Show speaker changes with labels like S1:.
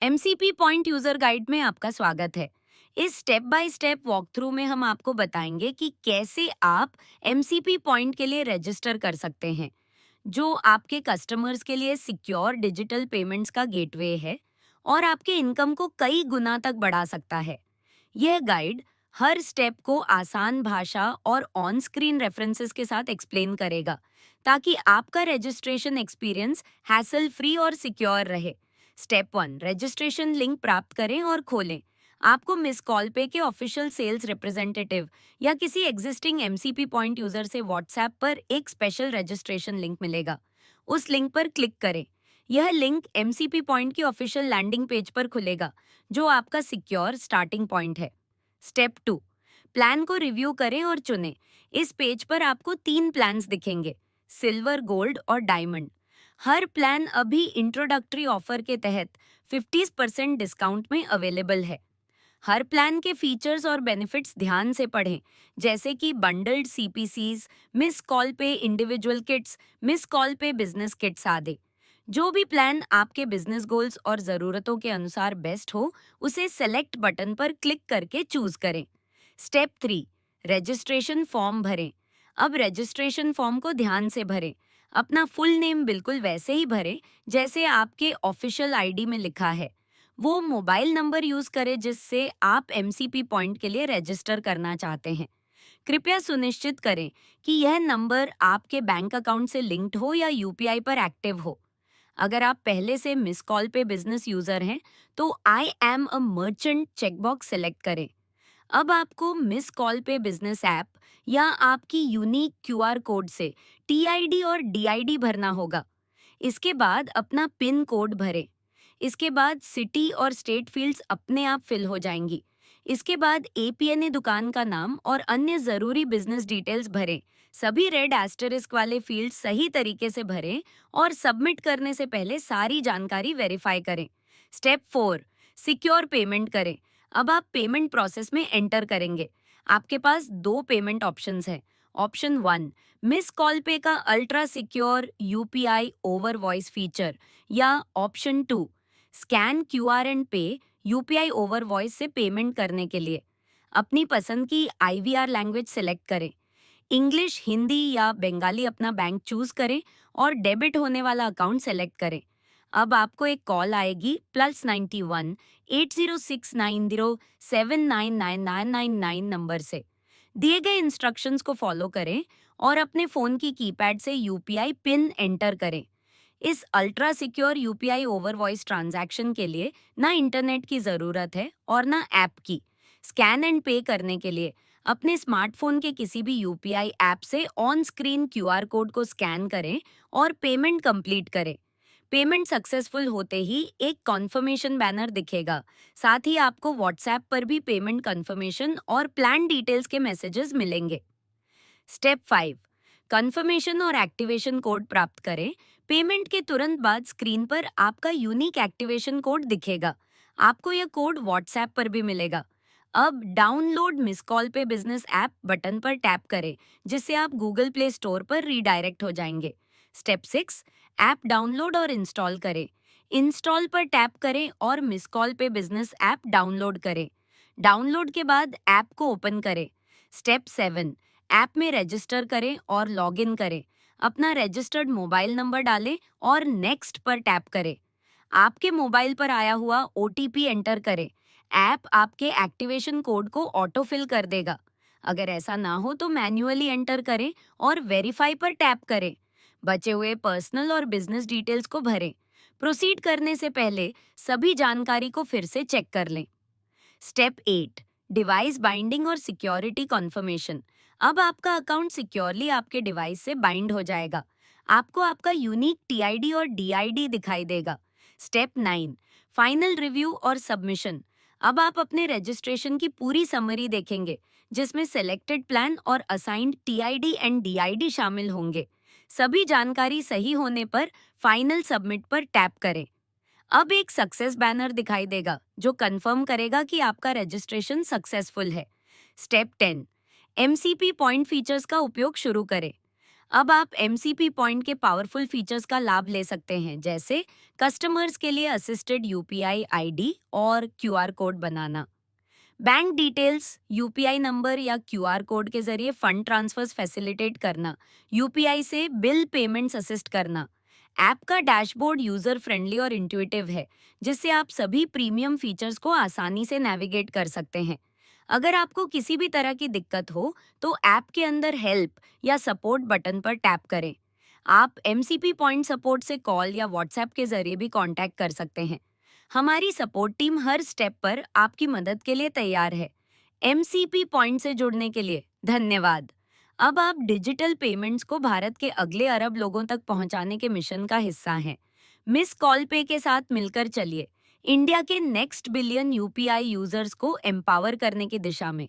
S1: MCP point user guide में आपका स्वागत है। इस step by step walk through में हम आपको बताएंगे कि कैसे आप एमसीपी पॉइंट के लिए रजिस्टर कर सकते हैं, जो आपके कस्टमर्स के लिए सिक्योर डिजिटल पेमेंट्स का गेटवे है और आपके इनकम को कई गुना तक बढ़ा सकता है। यह गाइड हर स्टेप को आसान भाषा और ऑन स्क्रीन रेफरेंसेस के साथ एक्सप्लेन करेगा, ताकि आपका रजिस्ट्रेशन एक्सपीरियंस हैसल फ्री और सिक्योर रहे। स्टेप 1, रजिस्ट्रेशन लिंक प्राप्त करें और खोलें। आपको मिस कॉल पे के ऑफिशियल सेल्स रिप्रेजेंटेटिव या किसी एग्जिस्टिंग एमसीपी पॉइंट यूजर से व्हाट्सएप पर एक स्पेशल रजिस्ट्रेशन लिंक मिलेगा। उस लिंक पर क्लिक करें। यह लिंक एमसीपी पॉइंट की ऑफिशियल लैंडिंग पेज पर खुलेगा, जो आपका सिक्योर स्टार्टिंग पॉइंट है। स्टेप 2, प्लान को रिव्यू करें और चुनें। इस पेज पर आपको 3 प्लान्स दिखेंगे, सिल्वर, गोल्ड और डायमंड। हर प्लान अभी इंट्रोडक्टरी ऑफर के तहत 50% डिस्काउंट में अवेलेबल है। हर प्लान के फीचर्स और बेनिफिट्स ध्यान से पढ़ें, जैसे कि बंडल्ड सीपीसीज, मिस कॉल पे इंडिविजुअल किट्स, मिस कॉल पे बिजनेस किट्स आदि। जो भी प्लान आपके बिजनेस गोल्स और ज़रूरतों के अनुसार बेस्ट हो, उसे सेलेक्ट बटन पर क्लिक करके चूज करें। स्टेप 3, रजिस्ट्रेशन फॉर्म भरें। अब रजिस्ट्रेशन फॉर्म को ध्यान से भरें। अपना फुल नेम बिल्कुल वैसे ही भरें जैसे आपके ऑफिशियल आईडी में लिखा है। वो मोबाइल नंबर यूज करें जिससे आप एमसीपी पॉइंट के लिए रजिस्टर करना चाहते हैं। कृपया सुनिश्चित करें कि यह नंबर आपके बैंक अकाउंट से लिंक्ड हो या यूपीआई पर एक्टिव हो। अगर आप पहले से मिस कॉल पे बिजनेस यूजर हैं, तो I am a merchant checkbox select करें। अब आपको मिस कॉल पे बिजनेस ऐप या आपकी यूनिक क्यूआर कोड से टीआईडी और डीआईडी भरना होगा। इसके बाद अपना पिन कोड भरें। इसके बाद सिटी और स्टेट फील्ड्स अपने आप फिल हो जाएंगी। इसके बाद एपीएनए दुकान का नाम और अन्य जरूरी बिजनेस डिटेल्स भरें। सभी रेड एस्टेरिस्क वाले फील्ड सही तरीके से भरें और सबमिट करने से पहले सारी जानकारी वेरीफाई करें। स्टेप 4, सिक्योर पेमेंट करें। अब आप पेमेंट प्रोसेस में एंटर करेंगे। आपके पास 2 पेमेंट ऑप्शंस हैं। ऑप्शन 1, मिस कॉल पे का ultra secure UPI over voice feature, या ऑप्शन 2, स्कैन क्यूआर एंड पे यूपीआई ओवर वॉइस से पेमेंट करने के लिए। अपनी पसंद की आईवीआर लैंग्वेज सेलेक्ट करें। इंग्लिश, हिंदी या बंगाली अपना बैंक चूज करें और डेबिट होने वाला अकाउंट सेलेक्ट करें। अब आपको एक कॉल आएगी +91 8069079999 नंबर से। दिए गए इंस्ट्रक्शंस को फॉलो करें और अपने फोन की कीपैड से यूपीआई पिन एंटर करें। इस ultra secure UPI over voice transaction के लिए ना इंटरनेट की ज़रूरत है और ना ऐप की। स्कैन एंड पे करने के लिए अपने स्मार्टफोन के किसी भी यूपीआई ऐप से ऑन स्क्रीन क्यूआर कोड को स्कैन करें और पेमेंट कंप्लीट करें। पेमेंट सक्सेसफुल होते ही एक कॉन्फर्मेशन बैनर दिखेगा। साथ ही आपको व्हाट्सएप पर भी पेमेंट कंफर्मेशन और प्लान डिटेल्स के मैसेजेस मिलेंगे। स्टेप 5, कंफर्मेशन और एक्टिवेशन कोड प्राप्त करें। पेमेंट के तुरंत बाद स्क्रीन पर आपका यूनिक एक्टिवेशन कोड दिखेगा। आपको यह कोड व्हाट्सएप पर भी मिलेगा। अब डाउनलोड मिस कॉल पे बिजनेस ऐप बटन पर टैप करें, जिससे आप गूगल प्ले स्टोर पर रीडायरेक्ट हो जाएंगे। स्टेप 6, ऐप डाउनलोड और इंस्टॉल करें। इंस्टॉल पर टैप करें और मिस कॉल पे बिजनेस ऐप डाउनलोड करें। डाउनलोड के बाद ऐप को ओपन करें। स्टेप 7, ऐप में रजिस्टर करें और लॉगिन करें। अपना रजिस्टर्ड मोबाइल नंबर डालें और नेक्स्ट पर टैप करें। आपके मोबाइल पर आया हुआ ओटीपी एंटर करें। ऐप आपके एक्टिवेशन कोड को ऑटो फिल कर देगा। अगर ऐसा ना हो तो मैन्युअली एंटर करें और वेरीफाई पर टैप करें। बचे हुए पर्सनल और बिजनेस डिटेल्स को भरें। प्रोसीड करने से पहले सभी जानकारी को फिर से चेक कर लें। स्टेप 8, डिवाइस बाइंडिंग और सिक्योरिटी कॉन्फर्मेशन। अब आपका अकाउंट सिक्योरली आपके डिवाइस से बाइंड हो जाएगा। आपको आपका यूनिक टीआईडी और डीआईडी दिखाई देगा। स्टेप 9, फाइनल रिव्यू और सबमिशन। अब आप अपने रजिस्ट्रेशन की पूरी समरी देखेंगे, जिसमें सेलेक्टेड प्लान और असाइंड टीआईडी एंड डीआईडी शामिल होंगे। सभी जानकारी सही होने पर फाइनल सबमिट पर टैप करें। अब एक सक्सेस बैनर दिखाई देगा, जो कंफर्म करेगा कि आपका रजिस्ट्रेशन सक्सेसफुल है। स्टेप 10, एमसीपी पॉइंट फीचर्स का उपयोग शुरू करें। अब आप एमसीपी पॉइंट के पावरफुल फीचर्स का लाभ ले सकते हैं, जैसे कस्टमर्स के लिए असिस्टेड यूपीआई आईडी और क्यूआर कोड बनाना, बैंक डिटेल्स, यूपीआई नंबर या क्यूआर कोड के जरिए फंड ट्रांसफर्स फैसिलिटेट करना, यूपीआई से बिल पेमेंट्स असिस्ट करना। ऐप का डैशबोर्ड यूजर फ्रेंडली और इंट्यूटिव है, जिससे आप सभी प्रीमियम फीचर्स को आसानी से नेविगेट कर सकते हैं। अगर आपको किसी भी तरह की दिक्कत हो, तो ऐप के अंदर हेल्प या सपोर्ट बटन पर टैप करें। आप एमसीपी पॉइंट सपोर्ट से कॉल या व्हाट्सएप के जरिए भी कांटेक्ट कर सकते हैं। हमारी सपोर्ट टीम हर स्टेप पर आपकी मदद के लिए तैयार है। एमसीपी पॉइंट से जुड़ने के लिए धन्यवाद। अब आप डिजिटल पेमेंट्स को भारत के अगले अरब लोगों तक पहुंचाने के मिशन का हिस्सा हैं। मिस कॉल पे के साथ मिलकर चलिए इंडिया के नेक्स्ट बिलियन यूपीआई यूजर्स को एम्पावर करने की दिशा में।